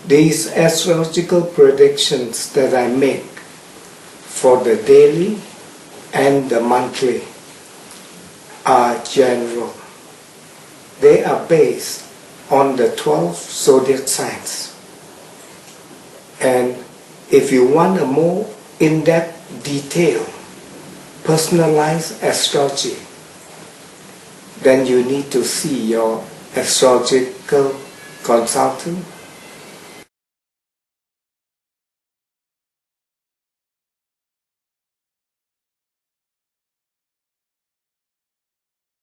These astrological predictions that I make for the daily and the monthly are general. They are based on the 12 zodiac signs. And if you want a more in-depth, detailed, personalized astrology, then you need to see your astrological consultant.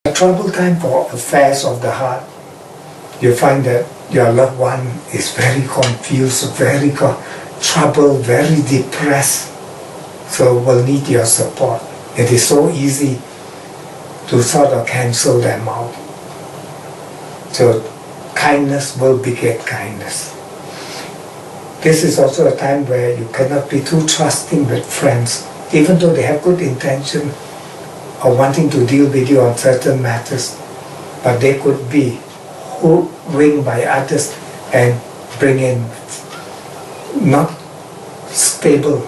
A trouble time for affairs of the heart. You find that your loved one is very confused, very troubled, very depressed. So will need your support. It is so easy to sort of cancel them out. So kindness will beget kindness. This is also a time where you cannot be too trusting with friends, even though they have good intention of wanting to deal with you on certain matters, but they could be hoodwinked by others and bring in not stable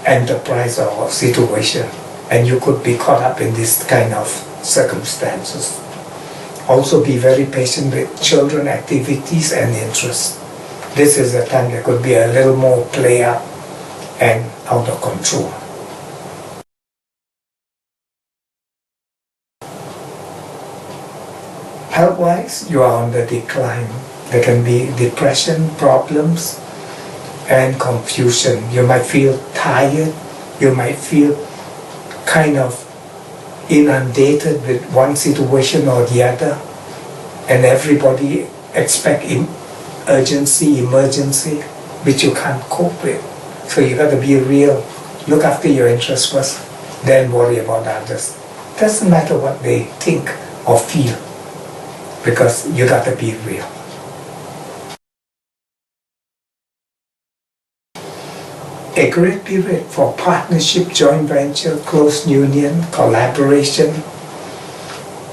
enterprise or situation, and you could be caught up in this kind of circumstances. Also be very patient with children activities and interests. This is a time that could be a little more play up and out of control. Health-wise, you are on the decline. There can be depression, problems, and confusion. You might feel tired. You might feel kind of inundated with one situation or the other, and everybody expect urgency, emergency, which you can't cope with. So you got to be real. Look after your interests first, then worry about others. Doesn't matter what they think or feel, because you got to be real. A great period for partnership, joint venture, close union, collaboration,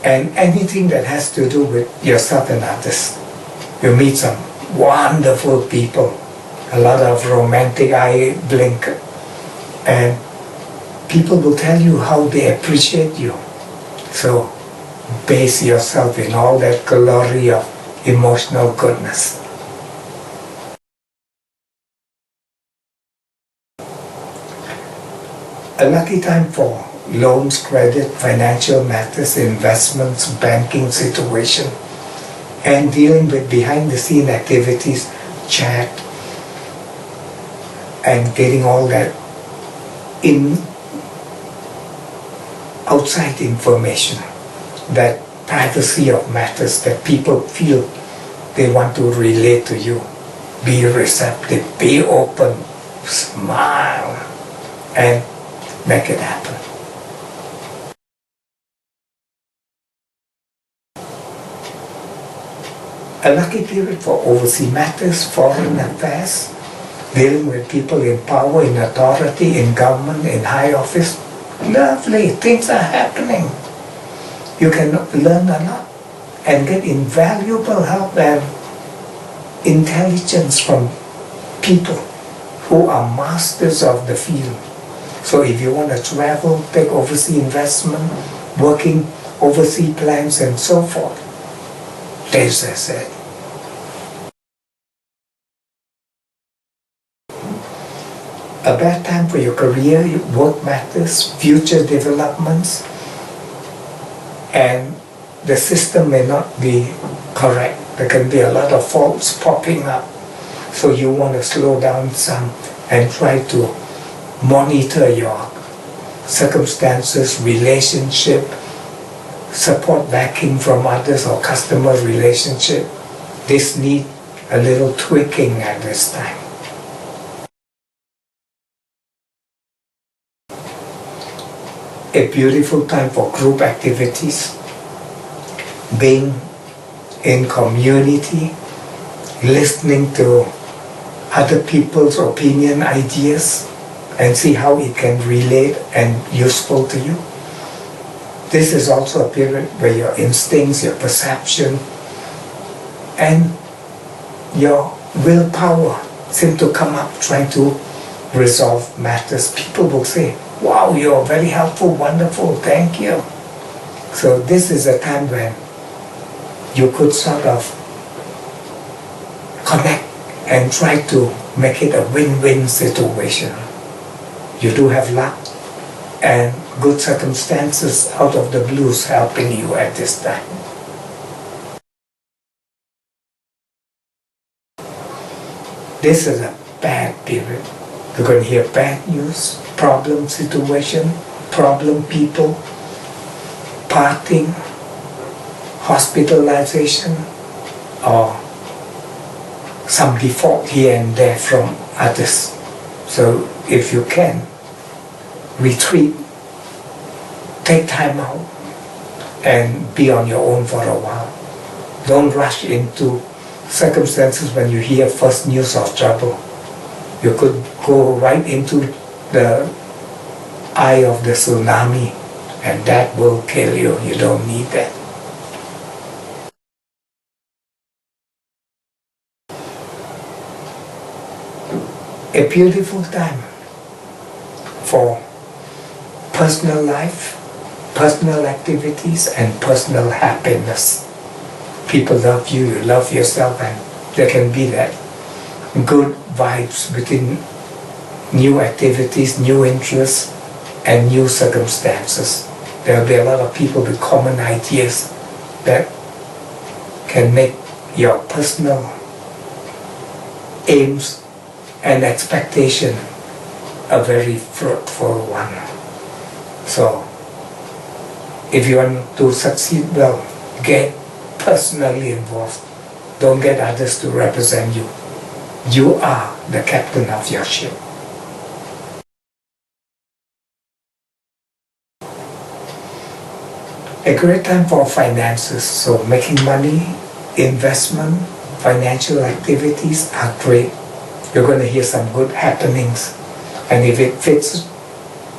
and anything that has to do with yourself and others. You meet some wonderful people, a lot of romantic eye blink, and people will tell you how they appreciate you. So base yourself in all that glory of emotional goodness. A lucky time for loans, credit, financial matters, investments, banking situation, and dealing with behind-the-scene activities, chat, and getting all that outside information, that privacy of matters that people feel they want to relate to you. Be receptive, be open, smile, and make it happen. A lucky period for overseas matters, foreign affairs, dealing with people in power, in authority, in government, in high office. Lovely, things are happening. You can learn a lot and get invaluable help and intelligence from people who are masters of the field. So if you want to travel, take overseas investment, working overseas plans and so forth, this is it. A bad time for your career, work matters, future developments, and the system may not be correct. There can be a lot of faults popping up. So you want to slow down some and try to monitor your circumstances, relationship, support backing from others or customer relationship. This need a little tweaking at this time. A beautiful time for group activities, being in community, listening to other people's opinion, ideas, and see how it can relate and useful to you. This is also a period where your instincts, your perception, and your willpower seems to come up trying to resolve matters. People will say, wow, you're very helpful, wonderful, thank you. So this is a time when you could sort of connect and try to make it a win-win situation. You do have luck and good circumstances out of the blues helping you at this time. This is a bad period. You're going to hear bad news, problem situation, problem people, parting, hospitalization, or some default here and there from others. So if you can, retreat, take time out, and be on your own for a while. Don't rush into circumstances when you hear first news of trouble. You could go right into the eye of the tsunami, and that will kill you. You don't need that. A beautiful time for personal life, personal activities, and personal happiness. People love you, you love yourself, and there can be that good vibes between new activities, new interests, and new circumstances. There will be a lot of people with common ideas that can make your personal aims and expectation a very fruitful one. So, if you want to succeed well, get personally involved. Don't get others to represent you. You are the captain of your ship. A great time for finances, so making money, investment, financial activities are great. You're going to hear some good happenings, and if it fits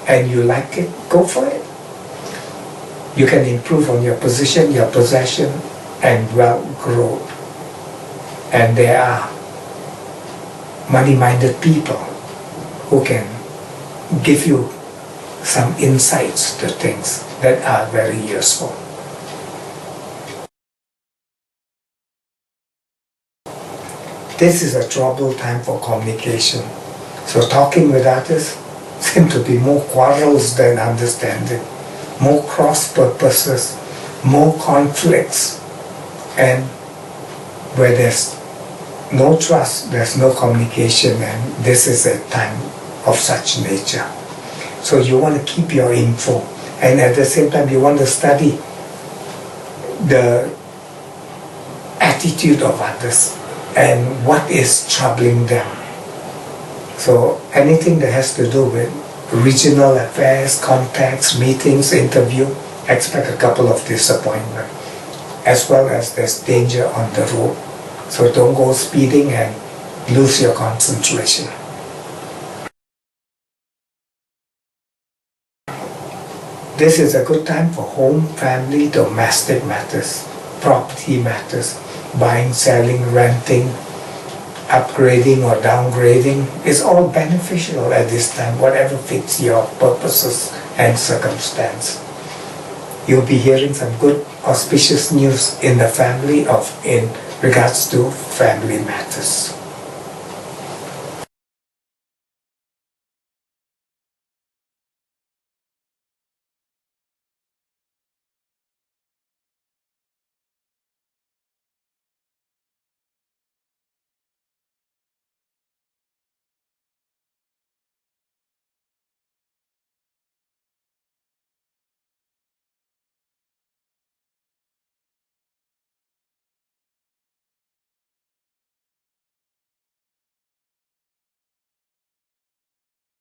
and you like it, go for it. You can improve on your position, your possession, and wealth growth. And there are money-minded people who can give you some insights to things that are very useful. This is a troubled time for communication. So talking with others seems to be more quarrels than understanding, more cross purposes, more conflicts, and where there's no trust, there's no communication, and this is a time of such nature. So you want to keep your info, and at the same time you want to study the attitude of others and what is troubling them. So anything that has to do with regional affairs, contacts, meetings, interview, expect a couple of disappointments, as well as there's danger on the road. So don't go speeding and lose your concentration. This is a good time for home, family, domestic matters, property matters, buying, selling, renting, upgrading or downgrading. Is all beneficial at this time, whatever fits your purposes and circumstance. You'll be hearing some good auspicious news in the family in regards to family matters.